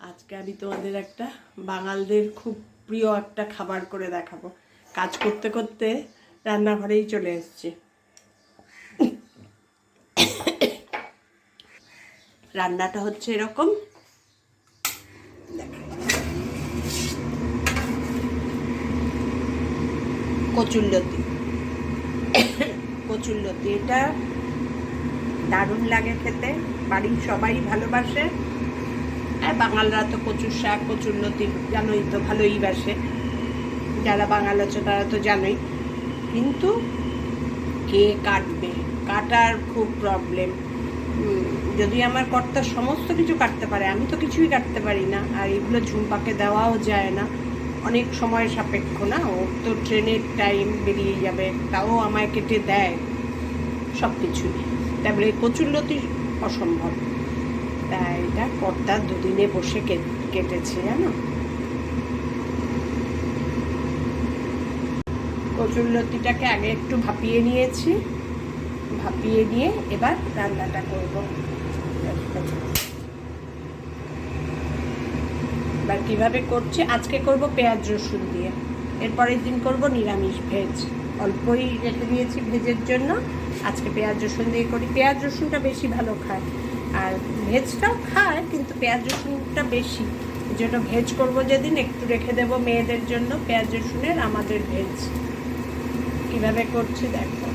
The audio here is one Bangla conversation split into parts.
আজকে আমি তোমাদের একটা বাঙালদের খুব প্রিয় একটা খাবার করে দেখাবো। কাজ করতে করতে রান্নাঘরেই চলে এসেছি। রান্নাটা হচ্ছে এরকম, কচুরলতি। কচুরলতি এটা দারুণ লাগে খেতে, বাড়ির সবাই ভালোবাসে। আর বাঙালরা তো কচুর শাক কচুরলতি জানোই তো, ভালোই বাসে। যারা বাঙাল আছে তারা তো জানোই, কিন্তু কে কাটবে, কাটার খুব প্রবলেম। যদি আমার কর্তা সমস্ত কিছু কাটতে পারে, আমি তো কিছুই কাটতে পারি না। আর এগুলো ঝুম্পাকে দেওয়াও যায় না, অনেক সময় সাপেক্ষ না। ওর তো ট্রেনের টাইম বেরিয়ে যাবে, তাও আমায় কেটে দেয় সব কিছুই। তারপরে কচুরলতি অসম্ভব, তাই এটা কর্তা দুদিনে বসে কেটেছে জানো। কচুরলতিটাকে আগে একটু ভাপিয়ে নিয়েছি, ভাপিয়ে নিয়ে এবার রান্নাটা করব। এবার কীভাবে করছি, আজকে করব পেঁয়াজ রসুন দিয়ে, এরপরের দিন করব নিরামিষ ভেজ। অল্পই রেখে দিয়েছি ভেজের জন্য, আজকে পেঁয়াজ রসুন দিয়ে করি। পেঁয়াজ রসুনটা বেশি ভালো খায়, আর ভেজটাও খায় কিন্তু পেঁয়াজ রসুনটা বেশি। যেটা ভেজ করব যেদিন একটু রেখে দেবো মেয়েদের জন্য পেঁয়াজ রসুনের, আমাদের ভেজ। কীভাবে করছি দেখো।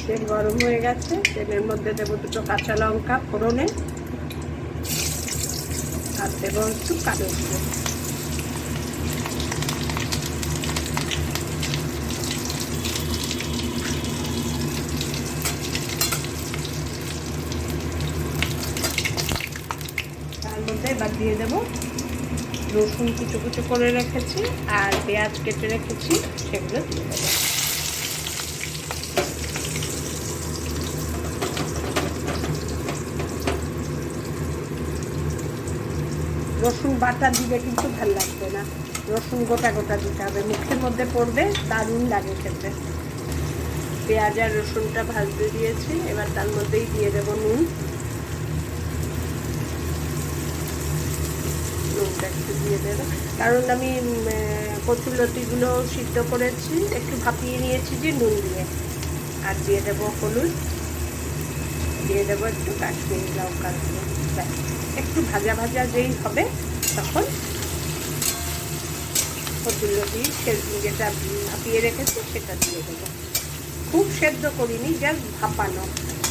তেল গরম হয়ে গেছে, তেলের মধ্যে দেবো দুটো কাঁচা লঙ্কা ফোড়নে, আর দেবো একটু কালো জিরে। তার মধ্যে এবার দিয়ে দেবো রসুন কুচো কুচো করে রেখেছি, আর পেঁয়াজ কেটে রেখেছি, সেগুলো দিয়ে দেবো। রসুন বাটা দিলে কিন্তু ভালো লাগবে না, রসুন গোটা গোটা দিতে হবে, মুখের মধ্যে পড়বে, দারুণ লাগে খেতে। পেঁয়াজ আর রসুনটা ভাজতে দিয়েছি, এবার তার মধ্যেই দিয়ে দেবো নুন। নুনটা একটু দিয়ে দেবো, কারণ আমি কচুরলতিগুলো সিদ্ধ করেছি, একটু ভাপিয়ে নিয়েছি যে নুন দিয়ে। আর দিয়ে দেবো হলুদ, দিয়ে দেবো একটু কাশ্মীরি লঙ্কার গুঁড়ো। একটু ভাজা ভাজা যেই হবে তখন কচুরলতি যেটা ভাপিয়ে রেখেছি সেটা দিয়ে দেবো। খুব সেদ্ধ করিনি, জাস্ট ভাপানো।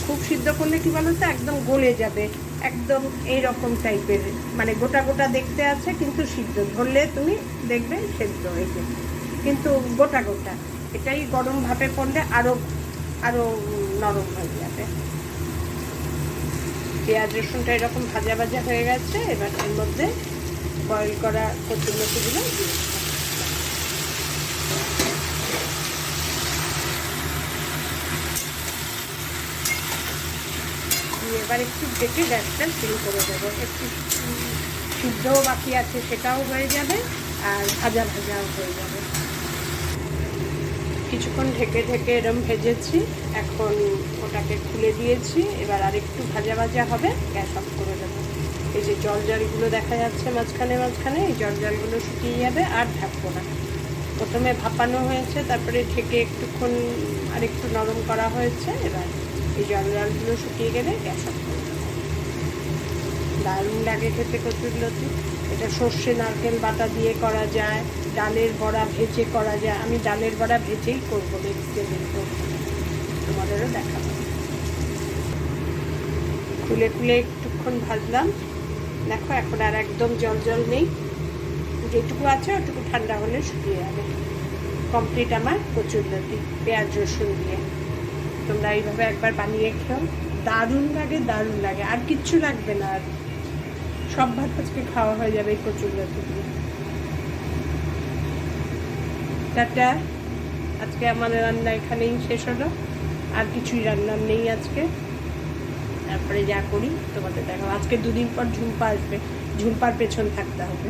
খুব সিদ্ধ করলে কি বলো তো, একদম গলে যাবে, একদম এইরকম টাইপের, মানে গোটা গোটা দেখতে আছে কিন্তু সিদ্ধ। ধরলে তুমি দেখবে সেদ্ধ হয়েছে, কিন্তু গোটা গোটা। এটাই গরম ভাপে পড়লে আরও আরও নরম হয়ে যাবে। পেঁয়াজ রসুনটা এরকম ভাজা ভাজা হয়ে গেছে, এবার এর মধ্যে বয়েল করা কচুরলতিগুলো দিয়ে এবার একটু দেখে গ্যাসটা সিল করে দেবো। একটু সিদ্ধও বাকি আছে, সেটাও হয়ে যাবে, আর ভাজা ভাজাও হয়ে যাবে। কিছুক্ষণ ঢেকে ঢেকে এরম ভেজেছি, এখন ওটাকে খুলে দিয়েছি। এবার আর একটু ভাজা ভাজা হবে, গ্যাস অফ করে দেবো। এই যে জল জলগুলো দেখা যাচ্ছে মাঝখানে মাঝখানে, এই জল জলগুলো শুকিয়ে যাবে, আর ঢাকবো না। প্রথমে ভাপানো হয়েছে, তারপরে ঢেকে একটুক্ষণ আর একটু নরম করা হয়েছে। এবার এই জল জলগুলো শুকিয়ে গেলে গ্যাস অফ করে দেবো। দারুণ লাগে খেতে কচুরলতি। এটা সর্ষে নারকেল বাটা দিয়ে করা যায়, ডালের বড়া ভেজে করা যায়। আমি ডালের বড়া ভেজেই করবো, দেখতে দেখবো, তোমাদেরও দেখাবো। খুলে খুলে একটুক্ষণ ভাজলাম, দেখো এখন আর একদম জল জল নেই, যেটুকু আছে ওটুকু ঠান্ডা হলে শুকিয়ে যাবে। কমপ্লিট আমার কচুরলতি পেঁয়াজ রসুন দিয়ে। তোমরা এইভাবে একবার বানিয়ে খেও, দারুণ লাগে, দারুণ লাগে। আর কিচ্ছু লাগবে না, আর সব ভাত আজকে খাওয়া হয়ে যাবে এই কচুরলতি দিয়ে। টাটা। আজকে আমার রান্না এখানেই শেষ হলো, আর কিছুই রান্নার নেই আজকে। তারপরে যা করি তোমাদের দেখাবো। আজকে দুদিন পর ঝুম্পা আসবে, ঝুম্পার পেছন থাকতে হবে।